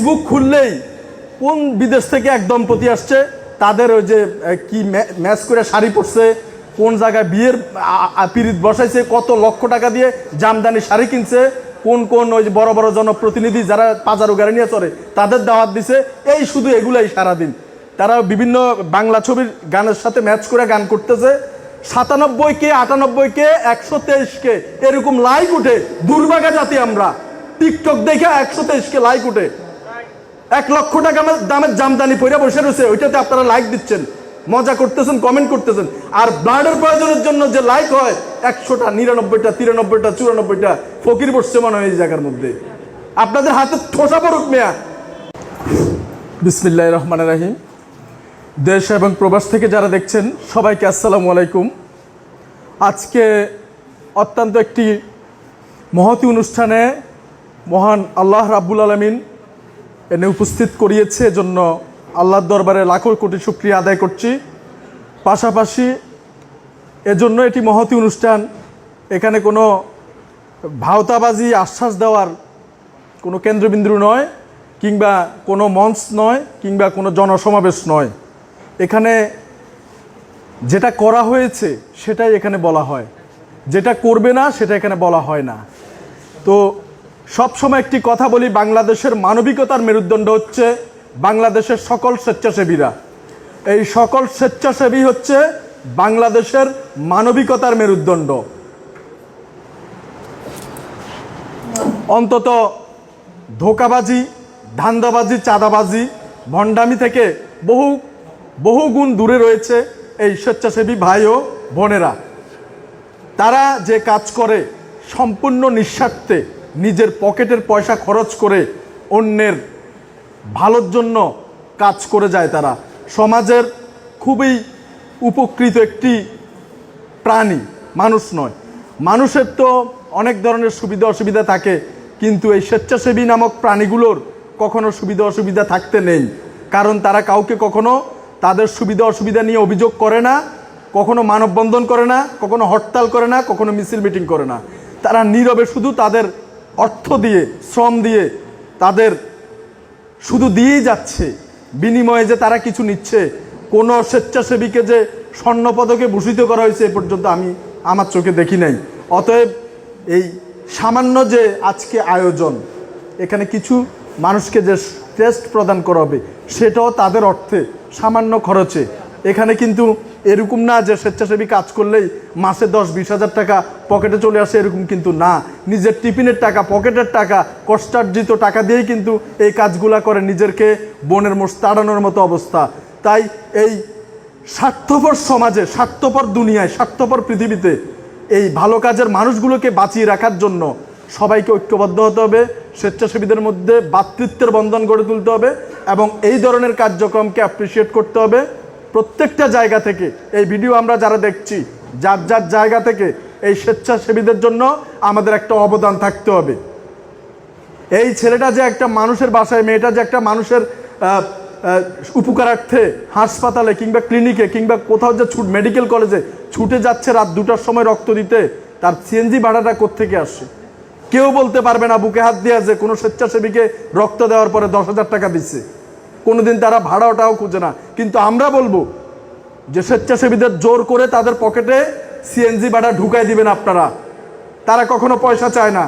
Facebook খুললেই কোন বিদেশ থেকে এক দম্পতি আসছে, তাদের ওই যে কি ম্যাচ করে শাড়ি পরছে, কোন জায়গায় বিয়ের পিরিত বসাইছে, কত লক্ষ টাকা দিয়ে জামদানি শাড়ি কিনছে, কোন কোন ওই যে বড় বড় জনপ্রতিনিধি যারা পাজারো গাড়ি নিয়ে চলে তাদের দাওয়াত দিছে, এই শুধু এগুলাই সারাদিন। তারা বিভিন্ন বাংলা ছবির গানের সাথে ম্যাচ করে গান করতেছে। 97K 98K 123K এরকম লাইক উঠে। দুর্ভাগা জাতি আমরা, টিকটক দেখে 123K লাইক উঠে। 1 লক্ষ টাকা দামের জামদানি পরে বসে রয়েছে, ওইটাতে আপনারা লাইক দিচ্ছেন, মজা করতেছেন, কমেন্ট করতেছেন। আর ব্লাডের প্রয়োজনের জন্য যে লাইক হয় 100টা 99টা 93টা 94টা ফকির বসছে মনে হয় এই জায়গার মধ্যে। আপনাদের হাতে ঠোসা পড়ুক মেয়া। বিসমিল্লাহির রহমানির রহিম। দেশ এবং প্রবাস থেকে যারা দেখছেন সবাইকে আসসালামু আলাইকুম। আজকে অত্যন্ত একটি মহতী অনুষ্ঠানে মহান আল্লাহ রাব্বুল আলামিন এনে উপস্থিত করিয়েছে, এজন্য আল্লাহর দরবারে লাখো কোটি শুকরিয়া আদায় করছি। পাশাপাশি এজন্য এটি মহতী অনুষ্ঠান, এখানে কোনো ভাওতাবাজি আশ্বাস দেওয়ার কোনো কেন্দ্রবিন্দু নয়, কিংবা কোনো মঞ্চ নয়, কিংবা কোনো জনসমাবেশ নয়। এখানে যেটা করা হয়েছে সেটাই এখানে বলা হয়, যেটা করবে না সেটা এখানে বলা হয় না। তো সবসময় একটি কথা বলি, বাংলাদেশের মানবিকতার মেরুদণ্ড হচ্ছে বাংলাদেশের সকল স্বেচ্ছাসেবীরা। এই সকল স্বেচ্ছাসেবী হচ্ছে বাংলাদেশের মানবিকতার মেরুদণ্ড। অন্তত ধোঁকাবাজি, ধান্দাবাজি, চাঁদাবাজি, ভণ্ডামি থেকে বহু গুণ দূরে রয়েছে এই স্বেচ্ছাসেবী ভাই ও বোনেরা। তারা যে কাজ করে সম্পূর্ণ নিঃস্বার্থে, নিজের পকেটের পয়সা খরচ করে অন্যের ভালোর জন্য কাজ করে যায়। তারা সমাজের খুবই উপকৃত একটি প্রাণী, মানুষ নয়। মানুষের তো অনেক ধরনের সুবিধা অসুবিধা থাকে, কিন্তু এই স্বেচ্ছাসেবী নামক প্রাণীগুলোর কখনো সুবিধা অসুবিধা থাকতে নেই। কারণ তারা কাউকে কখনো তাদের সুবিধা অসুবিধা নিয়ে অভিযোগ করে না, কখনো মানববন্ধন করে না, কখনো হরতাল করে না, কখনো মিছিল মিটিং করে না। তারা নীরবে শুধু তাদের অর্থ দিয়ে, শ্রম দিয়ে, তাদের শুধু দিয়েই যাচ্ছে, বিনিময়ে যে তারা কিছু নিচ্ছে। কোনো স্বেচ্ছাসেবীকে যে স্বর্ণপদকে ভূষিত করা হয়েছে এ পর্যন্ত আমি আমার চোখে দেখি নাই। অতএব এই সামান্য যে আজকে আয়োজন, এখানে কিছু মানুষকে যে টেস্ট প্রদান করা হবে সেটাও তাদের অর্থে, সামান্য খরচে। এখানে কিন্তু এরকম না যে স্বেচ্ছাসেবী কাজ করলেই মাসে 10-20 হাজার টাকা পকেটে চলে আসে, এরকম কিন্তু না। নিজের টিফিনের টাকা, পকেটের টাকা, কষ্টার্জিত টাকা দিয়েই কিন্তু এই কাজগুলা করে, নিজেরকে বোনের মোষ তাড়ানোর মতো অবস্থা। তাই এই স্বার্থপর সমাজে, স্বার্থপর দুনিয়ায়, স্বার্থপর পৃথিবীতে এই ভালো কাজের মানুষগুলোকে বাঁচিয়ে রাখার জন্য সবাইকে ঐক্যবদ্ধ হতে হবে, স্বেচ্ছাসেবীদের মধ্যে ভ্রাতৃত্বের বন্ধন গড়ে তুলতে হবে এবং এই ধরনের কার্যক্রমকে অ্যাপ্রিসিয়েট করতে হবে। প্রত্যেকটা জায়গা থেকে এই ভিডিও আমরা যারা দেখছি, যার যার জায়গা থেকে এই স্বেচ্ছাসেবীদের জন্য আমাদের একটা অবদান থাকতে হবে। এই ছেলেটা যে একটা মানুষের বাসায়, মেয়েটা যে একটা মানুষের উপকারার্থে হাসপাতালে কিংবা ক্লিনিকে কিংবা কোথাও যে মেডিকেল কলেজে ছুটে যাচ্ছে রাত 2টার সময় রক্ত দিতে, তার সিএনজি ভাড়াটা কোত্থেকে আসছে? কেউ বলতে পারবে না বুকে হাত দিয়ে যে কোনো স্বেচ্ছাসেবীকে রক্ত দেওয়ার পরে 10,000 টাকা দিচ্ছে। কোনোদিন তারা ভাড়াটাও খুঁজে না। কিন্তু আমরা বলবো যে স্বেচ্ছাসেবীদের জোর করে তাদের পকেটে সিএনজি ভাড়া ঢুকাই দিবেন আপনারা। তারা কখনো পয়সা চায় না।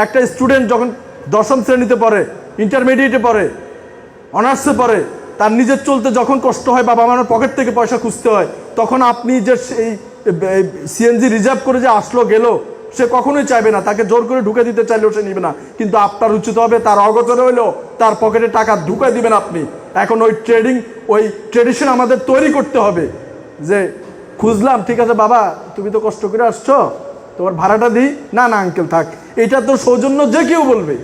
একটা স্টুডেন্ট যখন 10ম শ্রেণীতে পড়ে, ইন্টারমিডিয়েটে পড়ে, অনার্সে পড়ে, তার নিজের চলতে যখন কষ্ট হয়, বাবা মার পকেট থেকে পয়সা খুঁজতে হয়, তখন আপনি যে সেই সিএনজি রিজার্ভ করে যে আসলো গেল, সে কখনোই চাইবে না। তাকে জোর করে ঢুকে দিতে চাইলেও সে নিবে না। কিন্তু আপনার উচিত হবে তার অগোচরে হইলেও তার পকেটে টাকা ঢুকাই দিবেন আপনি। এখন ওই ট্রেডিশন আমাদের তৈরি করতে হবে যে খুঁজলাম, ঠিক আছে বাবা তুমি তো কষ্ট করে আসছো, তোমার ভাড়াটা দিই, না না আঙ্কেল থাক, এটা তো সৌজন্য যে কেউ বলবে,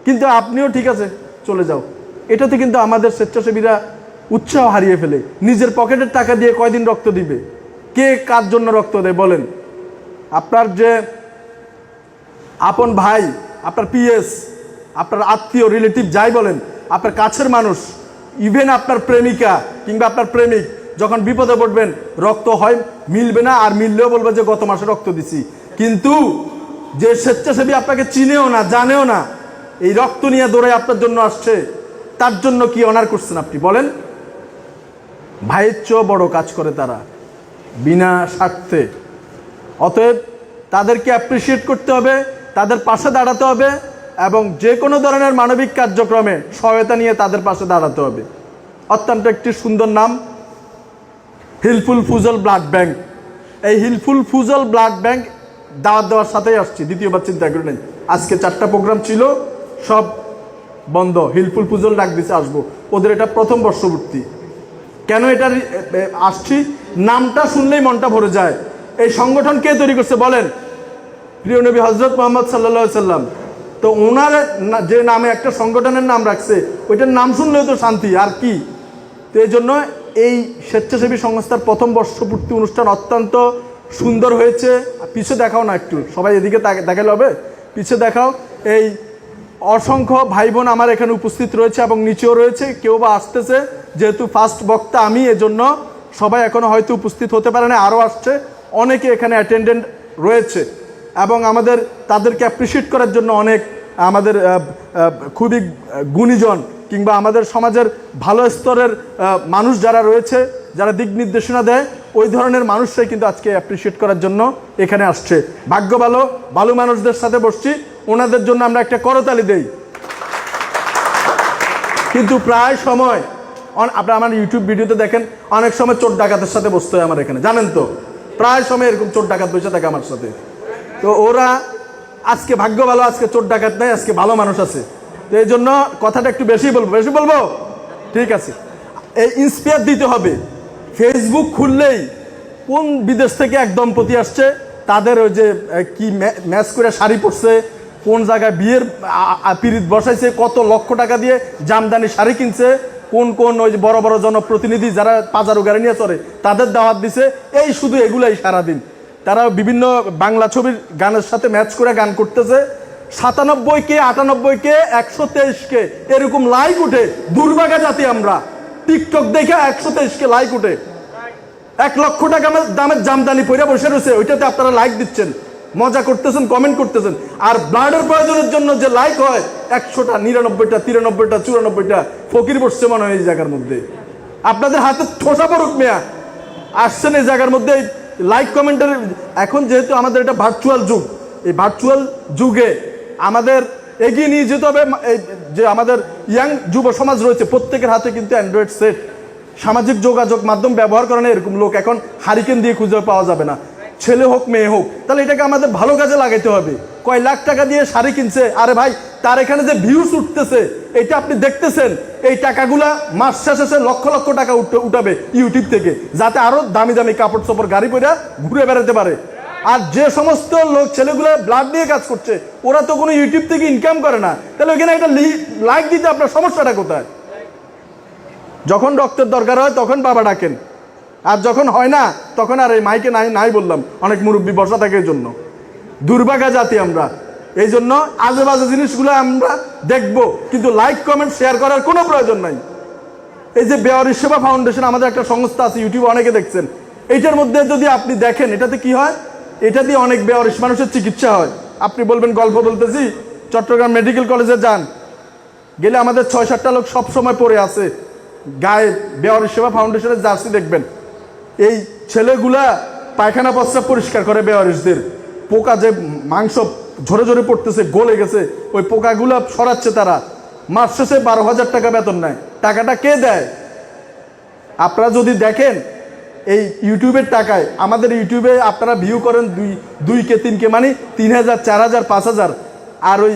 কিন্তু আপনিও ঠিক আছে চলে যাও। এটাতে কিন্তু আমাদের স্বেচ্ছাসেবীরা উৎসাহ হারিয়ে ফেলে। নিজের পকেটের টাকা দিয়ে কয়দিন রক্ত দিবে? কে কার জন্য রক্ত দেয় বলেন? আপনার যে আপন ভাই, আপনার পিএস, আপনার আত্মীয়, রিলেটিভ যাই বলেন, আপনার কাছের মানুষ, ইভেন আপনার প্রেমিকা কিংবা আপনার প্রেমিক, যখন বিপদে পড়বেন রক্ত হয় মিলবে না, আর মিললেও বলবে যে গত মাসে রক্ত দিছি। কিন্তু যে স্বেচ্ছাসেবী আপনাকে চিনেও না, জানেও না, এই রক্ত নিয়ে দৌড়ে আপনার জন্য আসছে, তার জন্য কি অনার করছেন আপনি বলেন? ভাইয়ের চেয়েও বড় কাজ করে তারা বিনা স্বার্থে। অতএব তাদেরকে অ্যাপ্রিসিয়েট করতে হবে, তাদের পাশে দাঁড়াতে হবে এবং যে কোনো ধরনের মানবিক কার্যক্রমে সহায়তা নিয়ে তাদের পাশে দাঁড়াতে হবে। অত্যন্ত একটি সুন্দর নাম, হিলফুল ফুজল ব্লাড ব্যাংক। এই হিলফুল ফুজল ব্লাড ব্যাংক দাওয়াত দেওয়ার সাথেই আসছি, দ্বিতীয়বার চিন্তা করে নেই। আজকে 4টা প্রোগ্রাম ছিল, সব বন্ধ। হিলফুল ফুজল ডাক দিছে আসবো, ওদের এটা প্রথম বর্ষপূর্তি। কেন এটা আসছি? নামটা শুনলেই মনটা ভরে যায়। এই সংগঠন কে তৈরি করছে বলেন? প্রিয় নবী হজরত মোহাম্মদ সাল্লাল্লাহু সাল্লাম। তো ওনার যে নামে একটা সংগঠনের নাম রাখছে, ওইটার নাম শুনলেও তো শান্তি, আর কি। তো এই জন্য এই স্বেচ্ছাসেবী সংস্থার প্রথম বর্ষপূর্তি অনুষ্ঠান অত্যন্ত সুন্দর হয়েছে। পিছে দেখাও না একটু, সবাই এদিকে দেখালে হবে, পিছে দেখাও। এই অসংখ্য ভাই বোন আমার এখানে উপস্থিত রয়েছে এবং নিচেও রয়েছে, কেউ বা আসতেছে। যেহেতু ফার্স্ট বক্তা আমি, এজন্য সবাই এখনো হয়তো উপস্থিত হতে পারে না, আরও আসছে। অনেকে এখানে অ্যাটেন্ডেন্ট রয়েছে এবং আমাদের তাদেরকে অ্যাপ্রিসিয়েট করার জন্য অনেক আমাদের খুবই গুণীজন কিংবা আমাদের সমাজের ভালো স্তরের মানুষ যারা রয়েছে, যারা দিক নির্দেশনা দেয়, ওই ধরনের মানুষরাই কিন্তু আজকে অ্যাপ্রিসিয়েট করার জন্য এখানে আসছে। ভাগ্য ভালো, ভালো মানুষদের সাথে বসছি, ওনাদের জন্য আমরা একটা করতালি দেই। কিন্তু প্রায় সময় আপনারা আমার ইউটিউব ভিডিওতে দেখেন, অনেক সময় চোর ডাকাতের সাথে বসতে হয় আমার এখানে, জানেন তো? প্রায় সময় এরকম চোর ডাকাত বসে থাকে আমার সাথে। তো ওরা আজকে ভাগ্য ভালো, আজকে চোর ডাকাত নাই, আজকে ভালো মানুষ আছে। তো এই জন্য কথাটা একটু বেশি বলবো, ঠিক আছে? এই ইন্সপায়ার দিতে হবে। ফেসবুক খুললেই কোন বিদেশ থেকে এক দম্পতি আসছে, তাদের ওই যে কি ম্যাচ করে শাড়ি পরছে, কোন জায়গায় বিয়ের পিরিত বসাইছে, কত লক্ষ টাকা দিয়ে জামদানি শাড়ি কিনছে, কোন কোন ওই যে বড় বড় জনপ্রতিনিধি যারা পাজারু গাড়ি নিয়ে চলে তাদের দাওয়াত দিছে। এই শুধু এগুলাই সারাদিন তারা বিভিন্ন বাংলা ছবির গানের সাথে ম্যাচ করে গান করতেছে। 97K 98K 123K এরকম লাইক উঠে। দুর্ভাগা জাতি আমরা, টিকটক দেখে 123K লাইক উঠে। 1 লক্ষ টাকা দামের জামদানি পরে বসে রয়েছে, ওইটাতে আপনারা লাইক দিচ্ছেন, মজা করতেছেন, কমেন্ট করতেছেন। আর ব্লাডের প্রয়োজনের জন্য যে লাইক হয় 100টা, 99টা, 93টা, 94টা, ফকির বসছে মনে হয় এই জায়গার মধ্যে। আপনাদের হাতে ঠোসা পড়ুক মেয়া, আসছেন এই জায়গার মধ্যে লাইক কমেন্টের। এখন যেহেতু আমাদের এটা ভার্চুয়াল যুগ, এই ভার্চুয়াল যুগে আমাদের এগিয়ে নিয়ে যেতে হবে। যে আমাদের ইয়াং যুব সমাজ রয়েছে, প্রত্যেকের হাতে কিন্তু অ্যান্ড্রয়েড সেট। সামাজিক যোগাযোগ মাধ্যম ব্যবহার করে না এরকম লোক এখন হারিকেন দিয়ে খুঁজে পাওয়া যাবে না, ছেলে হোক মেয়ে হোক। তাহলে এটাকে আমাদের ভালো কাজে লাগাইতে হবে। কয় লাখ টাকা দিয়ে শাড়ি কিনছে, আরে ভাই তার এখানে যে ভিউস উঠতেছে এটা আপনি দেখতেছেন। এই টাকাগুলা মাস শেষে লক্ষ লক্ষ টাকা উঠাবে ইউটিউব থেকে, যাতে আরো দামি দামি কাপড় চোপড় গাড়ি পরে ঘুরে বেড়াতে পারে। আর যে সমস্ত লোক ছেলেগুলো ব্লাড নিয়ে কাজ করছে, ওরা তো কোনো ইউটিউব থেকে ইনকাম করে না। তাহলে ওইখানে একটা লাইক দিতে আপনার সমস্যাটা কোথায়? যখন রক্তের দরকার হয় তখন বাবা ডাকেন, আর যখন হয় না তখন আর এই মাইকে নাই বললাম, অনেক মুরব্বী বসা থাকে। এই জন্য দুর্ভাগা জাতি আমরা। এই জন্য আজে বাজে জিনিসগুলো আমরা দেখব, কিন্তু লাইক কমেন্ট শেয়ার করার কোনো প্রয়োজন নাই। এই যে বেওয়ারিশ সেবা ফাউন্ডেশন আমাদের একটা সংস্থা আছে, ইউটিউবে অনেকে দেখছেন। এইটার মধ্যে যদি আপনি দেখেন, এটাতে কি হয়, এটা দিয়ে অনেক বেওয়ারিশ মানুষের চিকিৎসা হয়। আপনি বলবেন গল্প বলতেছি, চট্টগ্রাম মেডিকেল কলেজে যান, গেলে আমাদের 6-7টা লোক সবসময় পড়ে আছে গায়ে বেওয়ারিশ সেবা ফাউন্ডেশনের জার্সি দেখবেন। এই ছেলেগুলা পায়খানা প্রস্রাব পরিষ্কার করে বেওয়ারিশদের। পোকা যে মাংস ঝরে ঝরে পড়তেছে, গলে গেছে, ওই পোকাগুলা সরাচ্ছে তারা। মাস শেষে 12,000 টাকা বেতন নেয়। টাকাটা কে দেয়? আপনারা যদি দেখেন এই ইউটিউবের টাকায়, আমাদের ইউটিউবে আপনারা ভিউ করেন 2K 3K, মানে 3,000 4,000 5,000। আর ওই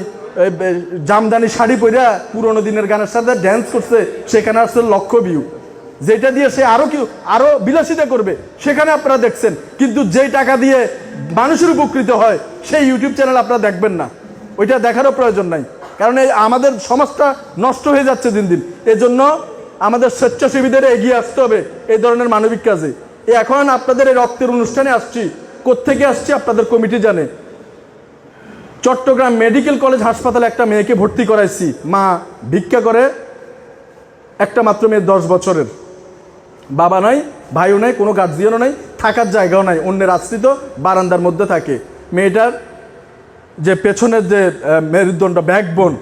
জামদানি শাড়ি পরে পুরোনো দিনের গানের সাথে ড্যান্স করছে, সেখানে আসছে লক্ষ ভিউ। যেটা দিয়ে সে আরো বিলাসিতা করবে, সেখানে আপনারা দেখছেন। কিন্তু যেই টাকা দিয়ে মানুষের উপকৃত হয় সেই ইউটিউব চ্যানেল আপনারা দেখবেন না, ওইটা দেখারও প্রয়োজন নাই। কারণ এই আমাদের সমাজটা নষ্ট হয়ে যাচ্ছে দিন দিন। এজন্য আমাদের স্বেচ্ছাসেবীদের এগিয়ে আসতে হবে এই ধরনের মানবিক কাজে। এখন আপনাদের এই রক্তের অনুষ্ঠানে আসছি, কোত্থেকে আসছি আপনাদের কমিটি জানে। চট্টগ্রাম মেডিকেল কলেজ হাসপাতালে একটা মেয়েকে ভর্তি করাইছি, মা ভিক্ষা করে, একটা মাত্র মেয়ে 10 বছরের, বাবা নাই, ভাইও নাই, কোনো গার্জিয়ানও নাই, থাকার জায়গাও নাই, অন্যের আশ্রিত বারান্দার মধ্যে থাকে। মেয়েটার যে পেছনের যে মেরুদণ্ড, ব্যাকবোন,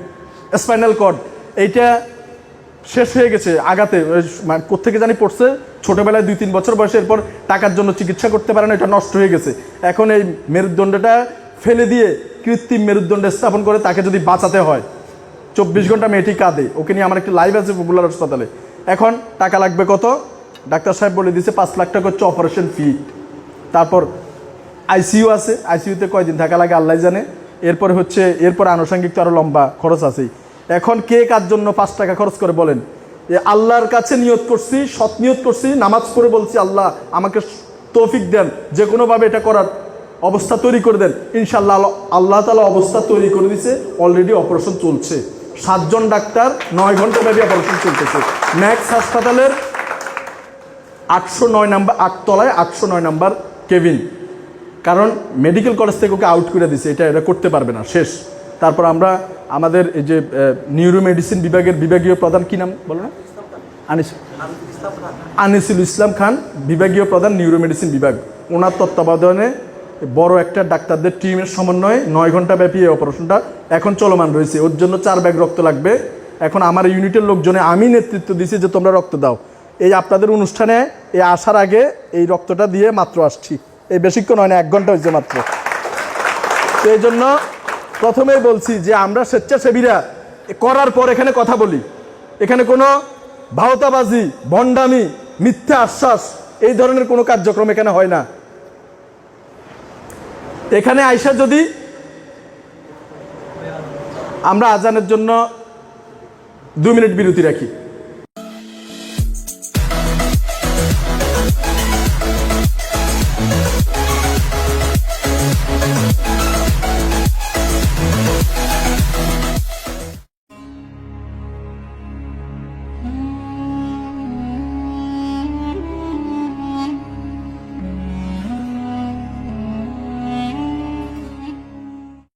স্পাইনাল কর্ড, এইটা শেষ হয়ে গেছে আগাতে, মানে কোত্থেকে জানি পড়ছে, ছোটোবেলায় 2-3 বছর বয়সে, এরপর টাকার জন্য চিকিৎসা করতে পারে না, এটা নষ্ট হয়ে গেছে। এখন এই মেরুদণ্ডটা ফেলে দিয়ে কৃত্রিম মেরুদণ্ড স্থাপন করে তাকে যদি বাঁচাতে হয়, 24 ঘন্টা মেয়েটি কাঁদে। ওকে নিয়ে আমার একটা লাইভ আছে পপুলার হাসপাতালে। এখন টাকা লাগবে কত, ডাক্তার সাহেব বলে দিয়েছে 5 লাখ টাকা হচ্ছে অপারেশন ফি। তারপর আইসিইউ আছে, আইসিইউতে কয়দিন থাকা লাগে আল্লাহ জানে। এরপর আনুষঙ্গিক তো আরও লম্বা খরচ আছেই। এখন কে কার জন্য 5 টাকা খরচ করে বলেন? আল্লাহর কাছে নিয়ত করছি, সৎ নিয়ত করছি, নামাজ পড়ে বলছি আল্লাহ আমাকে তৌফিক দেন, যে কোনোভাবে এটা করার অবস্থা তৈরি করে দেন। ইনশাআল্লাহ আল্লাহ তাআলা অবস্থা তৈরি করে দিয়েছে। অলরেডি অপারেশন চলছে, 7 জন ডাক্তার 9 ঘন্টা ব্যাপী অপারেশন চলতেছে। ম্যাক্স হাসপাতালের 809 নাম্বার, 8 তলায় 809 নাম্বার কেবিন। কারণ মেডিকেল কলেজ থেকে ওকে আউট করে দিছে, এটা করতে পারবে না, শেষ। তারপর আমরা আমাদের এই যে নিউরো মেডিসিন বিভাগের বিভাগীয় প্রধান, কি নাম বলো না, আনিসুল ইসলাম খান, বিভাগীয় প্রধান নিউরো মেডিসিন বিভাগ, ওনার তত্ত্বাবধানে বড় একটা ডাক্তারদের টিমের সমন্বয়ে 9 ঘন্টা ব্যাপী এই অপারেশনটা এখন চলমান রয়েছে। ওর জন্য 4 ব্যাগ রক্ত লাগবে। এখন আমার ইউনিটের লোকজনে আমি নেতৃত্ব দিয়েছি যে তোমরা রক্ত দাও। এই আপনাদের অনুষ্ঠানে এই আসার আগে এই রক্তটা দিয়ে মাত্র আসছি, এই বেশিক্ষণ হয় না, 1 ঘন্টা হয়েছে মাত্র। তো এই জন্য প্রথমেই বলছি যে আমরা স্বেচ্ছাসেবীরা করার পর এখানে কথা বলি, এখানে কোনো ভাওতাবাজি, ভণ্ডামি, মিথ্যা আশ্বাস এই ধরনের কোনো কার্যক্রম এখানে হয় না। এখানে আইসা যদি আমরা আজানের জন্য 2 মিনিট বিরতি রাখি।